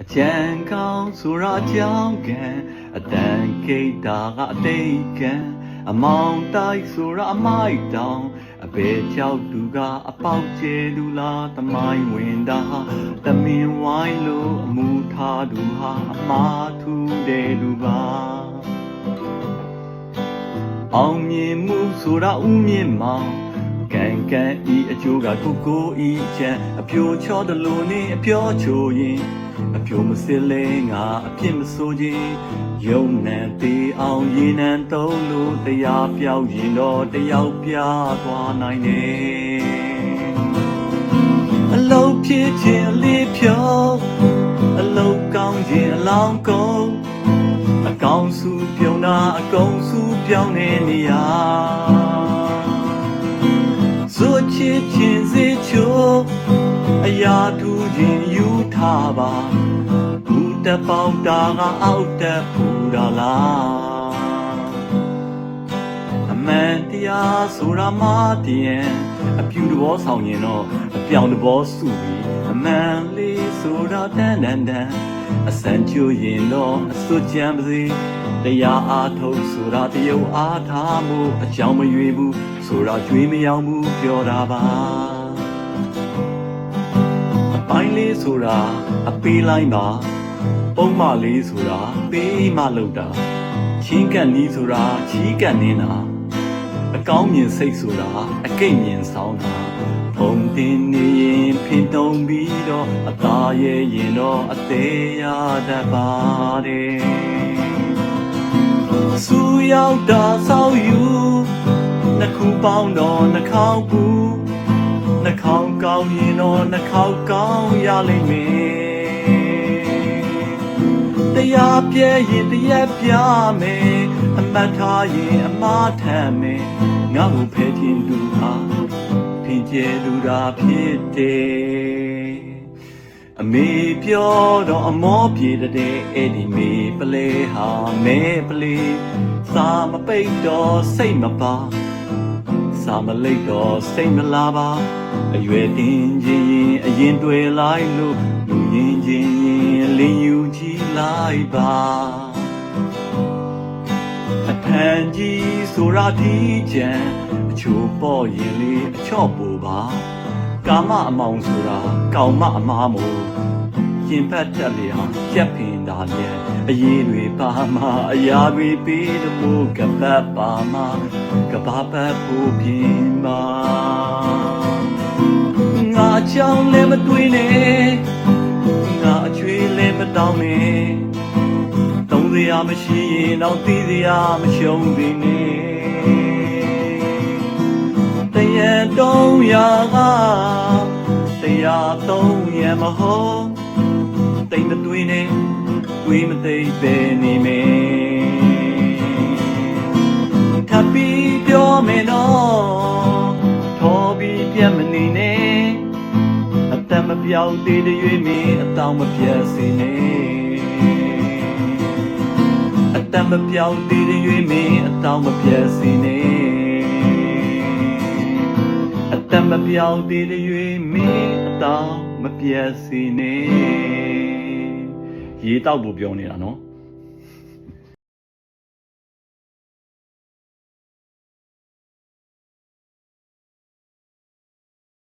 ကြံကောင်းဆိုရကြောင်းကအတန်ကိတာကအတိတ်ကံအမောင်တိုက်ဆိုရအမိုက်တောင်အဘယ်ကြောက်သူကအပေါက်ကျဲလူလားသမိုင်းဝင်တာတမင်ဝိုင်းလို့အမှုထားသူဟာအမှားထူးတဲ့လူပါအောင်မြင်မှုဆိုတာဥမြင့်မောင်ကန်ကန်ဤအကျိုးကကိုဤချမ်းအပြိုချောတလို့နေအပြောချိုရင်အပြိုမစစ်လဲငါအပြစ်မဆိုခြင်းယုံနံသေးအောင်ရေနံသုံးလို့တရားပြောက်ရင်တော့တယောက်ပြသွားနိုင်တယ်အလုံးဖြစ်ခြင်းလေးဖြောအလုံးကောင်းခြင်းအလောင်းကုန်အကောင်စုပြုံးတာအကုန်စုပြောင်းနေနေရဇွတ်ချစ်ခြင်းစေချိုးအရာထူးခြင်းယူထားပါဘူးတပေါင်းတာကအောက်တက်ပူတာလားအမှန်တရားဆိုတာမတည်ရင်အပြူတဘောဆောင်ရင်တော့အပြောင်တဘောစုပြီးအမှန်လေးဆိုတာတန်တန်တန်အစံကျိုးရင်တော့အစွတ်ကြံပါစေတရားအားထုတ်ဆိုတာတရုပ်အားထားမှုအကြောင်းမရွေဘူးဆိုတာကြွေးမရောက်ဘူးပြောတာပါအပိုင်းလေးဆိုတာအပေးလိုက်ပါပုံမလေးဆိုတာပေးမှလုပ်တာချင်းကပ်နီးဆိုတာချီးကပ်နေတာအကောင်းမြင်စိတ်ဆိုတာအကိတ်မြင်ဆောင်တာဖုံတင်နေရင်ဖင်တုံပြီးတော့အသာရဲ့ရင်တော့အသေးရတတ်ပါတယ်စူရောက်တာဆောက်ယူနှခုပေါင်းတော့နှခေါင်းဘူးနှခေါင်းကောင်းရင်တော့နှခေါင်းကောင်းရလိမ့်မယ်တရားပြည့်ရင်တရားပြမယ်အမှတ်ထားရင်အမှားထမ်းမယ်ငါ့ကိုဖဲခြင်းလူဟာဖင်ကျဲလူတာဖြစ်တယ်အမေပြောတော့အမောပြေတဲ့အဲ့ဒီမေပလဲဟာမဲပလေစာမပိတ်တော့စိတ်မပါစာမလိတ်တော့စိတ်မလာပါအရွယ်တင်ခြင်းရင်အရင်တွေ့လိုက်လို့လူရင်ချင်းရင်လင်းယူကြည့်လိုက်ပါအထန်ကြီးဆိုရတီချံအချိုးပေါ်ရင်လေးအချော့ပူပါကာမအမောင်ဆိုတာကောင်မအမားမို့ရင်ဖတ်တတ်လျာရက်ဖင်တာလျက်အရေးတွေပါမှအရာတွေပေးတမို့ကပတ်ပါမှကဘာပတ်ဖို့ပြင်ပါငါချောင်းလည်းမတွေးနဲ့ငါအချွေးလည်းမတောင်းနဲ့သုံးစရာမရှိရင်တော့သိစရာမရှုံးသေးနဲ့တရားတုံးရာကတရားသုံးရမဟုတ်တိမ်မတွေးနဲ့တွေးမသိပဲနေမယ်ထပ်ပြီးပြောမယ်တော့ထော်ပြီးပြတ်မနေနဲ့အသက်မပြောင်းသေးတဲ့ရွေးမင်းအတောင်မပြတ်စေနဲ့အသက်မပြောင်းသေးတဲ့ရွေးမင်းအတောင်မပြတ်စေနဲ့အသက်မပြောင်းသေးတဲ့ရွေးမင်းအတောင်မပြတ်စေနဲ့ရေတောက်ဖို့ပြောနေတာနော်